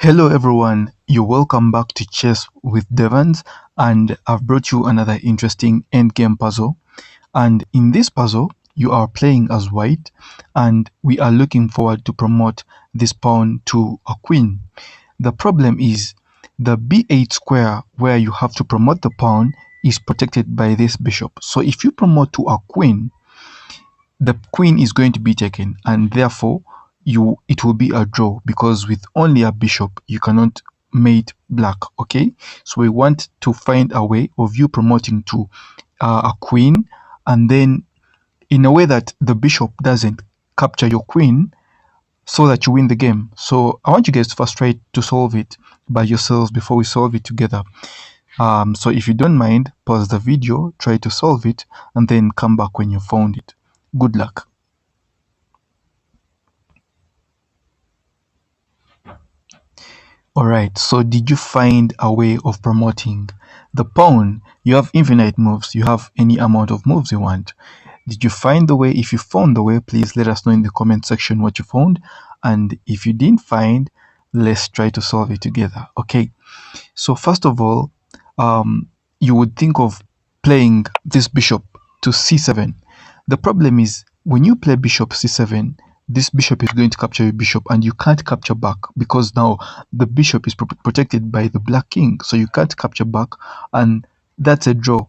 Hello everyone, you're welcome back to Chess with Devans, and I've brought you another interesting endgame puzzle. And in this puzzle, you are playing as white, and we are looking forward to promote this pawn to a queen. The problem is the b8 square where you have to promote the pawn is protected by this bishop. So if you promote to a queen, the queen is going to be taken, and therefore it will be a draw, because with only a bishop you cannot mate black. Okay, so we want to find a way of you promoting to a queen, and then in a way that the bishop doesn't capture your queen, so that you win the game. So I want you guys to first try to solve it by yourselves before we solve it together. So if you don't mind, pause the video, try to solve it, and then come back when you found it. Good luck. Alright, so did you find a way of promoting the pawn? You have infinite moves, you have any amount of moves you want. Did you find the way? If you found the way, please let us know in the comment section what you found. And if you didn't find, let's try to solve it together. Okay, so first of all, you would think of playing this bishop to c7. The problem is when you play bishop c7, this bishop is going to capture your bishop, and you can't capture back because now the bishop is protected by the black king, so you can't capture back, and that's a draw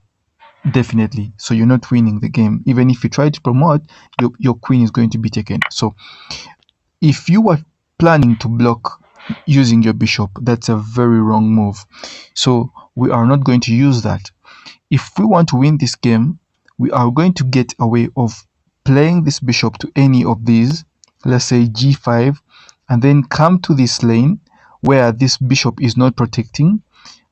definitely. So you're not winning the game. Even if you try to promote, your queen is going to be taken. So if you were planning to block using your bishop, that's a very wrong move. So we are not going to use that. If we want to win this game, we are going to get a way of playing this bishop to any of these, let's say g5, and then come to this lane where this bishop is not protecting,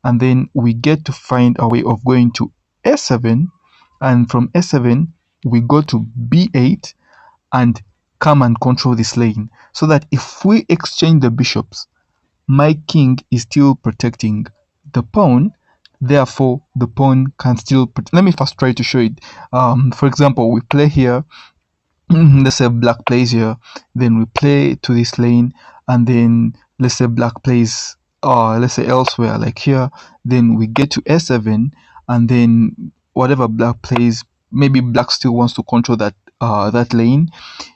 and then we get to find a way of going to a7, and from a7 we go to b8 and come and control this lane, so that if we exchange the bishops, my king is still protecting the pawn. Therefore the pawn can still let me first try to show it. For example, we play here. Let's say black plays here, then we play to this lane, and then let's say black plays let's say elsewhere like here, then we get to a7, and then whatever black plays, maybe black still wants to control that that lane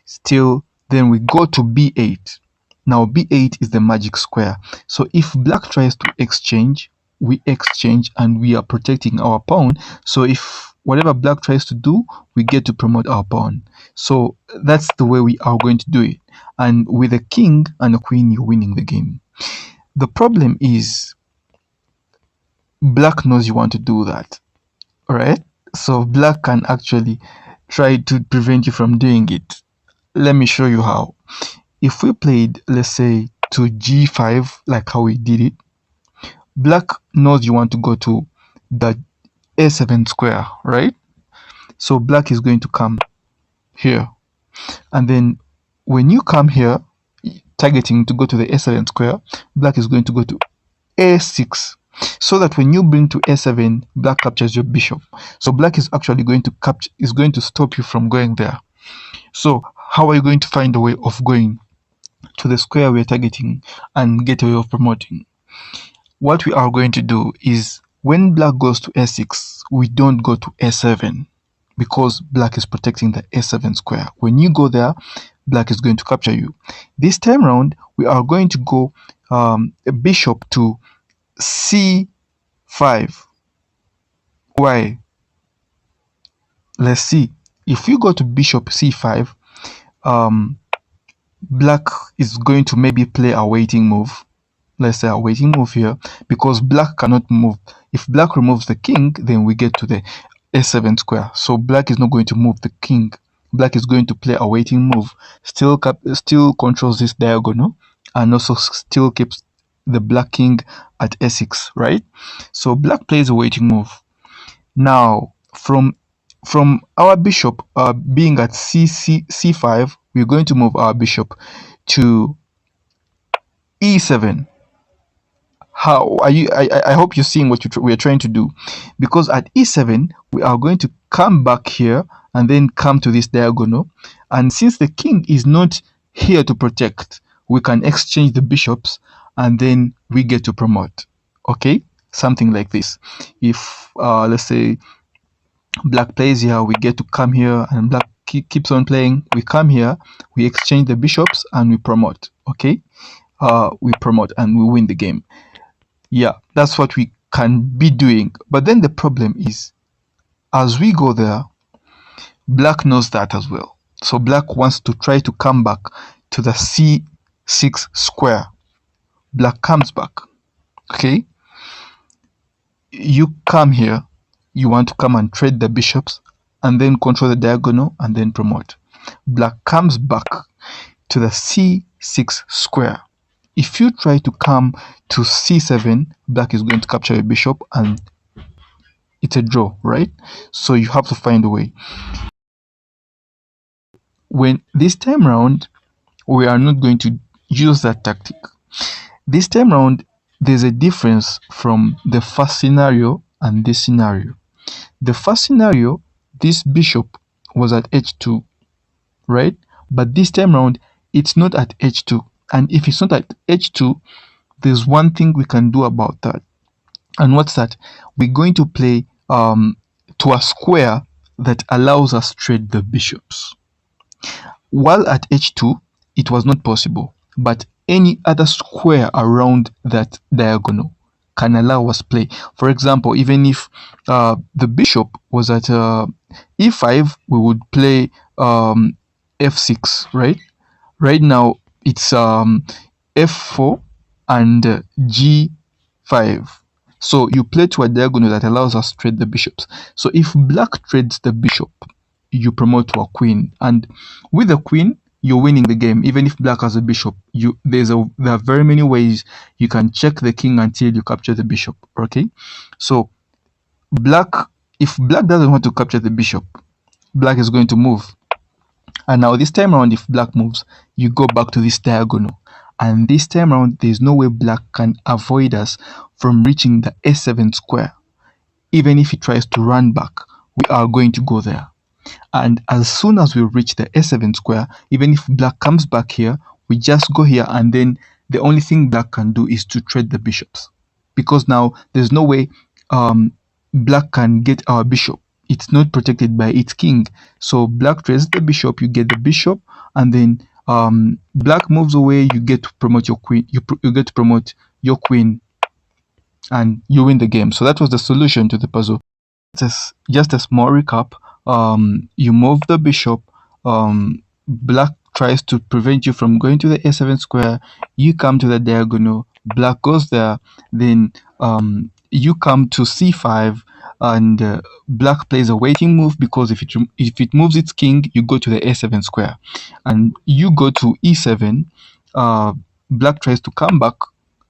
still, then we go to b8. Now b8 is the magic square, so if black tries to exchange, we exchange and we are protecting our pawn. So if whatever black tries to do, we get to promote our pawn. So that's the way we are going to do it, and with a king and a queen, you're winning the game. The problem is black knows you want to do that. All right, so black can actually try to prevent you from doing it. Let me show you how. If we played, let's say, to g5 like how we did it, black knows you want to go to the a7 square, right? So black is going to come here, and then when you come here targeting to go to the a7 square, black is going to go to a6, so that when you bring to a7, black captures your bishop. So black is actually going to stop you from going there. So how are you going to find a way of going to the square we're targeting and get a way of promoting? What we are going to do is, when black goes to a6, we don't go to a7, because black is protecting the a7 square. When you go there, black is going to capture you. This time round, we are going to go a bishop to c5. Why? Let's see. If you go to bishop c5, black is going to maybe play a waiting move. Let's say a waiting move here, because black cannot move. If black removes the king, then we get to the a7 square. So black is not going to move the king. Black is going to play a waiting move, still controls this diagonal, and also still keeps the black king at a6, right? So black plays a waiting move. Now from our bishop being at c5, we're going to move our bishop to e7. How are you? I hope you're seeing what we are trying to do, because at e7 we are going to come back here and then come to this diagonal, and since the king is not here to protect, we can exchange the bishops, and then we get to promote. Okay, something like this. If let's say black plays here, we get to come here, and black keeps on playing. We come here, we exchange the bishops, and we promote. Okay, we promote and we win the game. Yeah, that's what we can be doing. But then the problem is, as we go there, black knows that as well. So black wants to try to come back to the c6 square. Black comes back. Okay, you come here, you want to come and trade the bishops and then control the diagonal and then promote. Black comes back to the c6 square. If you try to come to c7, black is going to capture a bishop and it's a draw, right? So you have to find a way. When this time round, we are not going to use that tactic. This time round, there's a difference from the first scenario and this scenario. The first scenario, this bishop was at h2, right? But this time round, it's not at h2. And if it's not at h2, there's one thing we can do about that. And what's that? We're going to play to a square that allows us to trade the bishops. While at h2, it was not possible, but any other square around that diagonal can allow us play. For example, even if the bishop was at e5, we would play f6, right? Right now, it's f4 and g5. So you play to a diagonal that allows us to trade the bishops. So if black trades the bishop, you promote to a queen, and with the queen you're winning the game. Even if black has a bishop, there are very many ways you can check the king until you capture the bishop. Okay, so if black doesn't want to capture the bishop, black is going to move. And now this time around, if black moves, you go back to this diagonal, and this time around there's no way black can avoid us from reaching the a7 square. Even if he tries to run back, we are going to go there. And as soon as we reach the a7 square, even if black comes back here, we just go here, and then the only thing black can do is to trade the bishops, because now there's no way black can get our bishop. It's not protected by its king. So black trades the bishop, you get the bishop, and then black moves away, you get to promote your queen. You get to promote your queen, and you win the game. So that was the solution to the puzzle. Just a small recap. You move the bishop. Black tries to prevent you from going to the a7 square. You come to the diagonal. Black goes there. Then you come to c5, and black plays a waiting move, because if it moves its king, you go to the a7 square, and you go to e7. Black tries to come back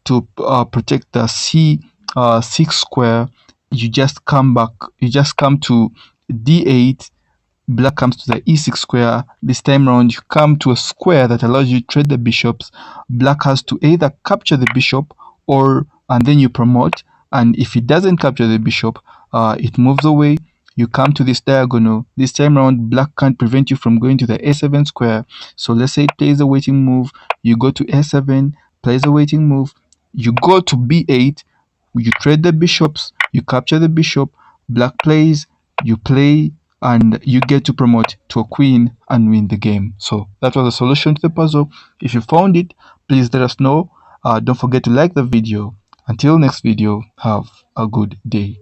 to protect the c6 square. You just come back. You just come to d8. Black comes to the e6 square. This time around, you come to a square that allows you to trade the bishops. Black has to either capture the bishop and then you promote. And if it doesn't capture the bishop, it moves away. You come to this diagonal. This time around, black can't prevent you from going to the a7 square. So let's say it plays a waiting move. You go to a7, plays a waiting move. You go to b8. You trade the bishops. You capture the bishop. Black plays. You play, and you get to promote to a queen and win the game. So that was the solution to the puzzle. If you found it, please let us know. Don't forget to like the video. Until next video, have a good day.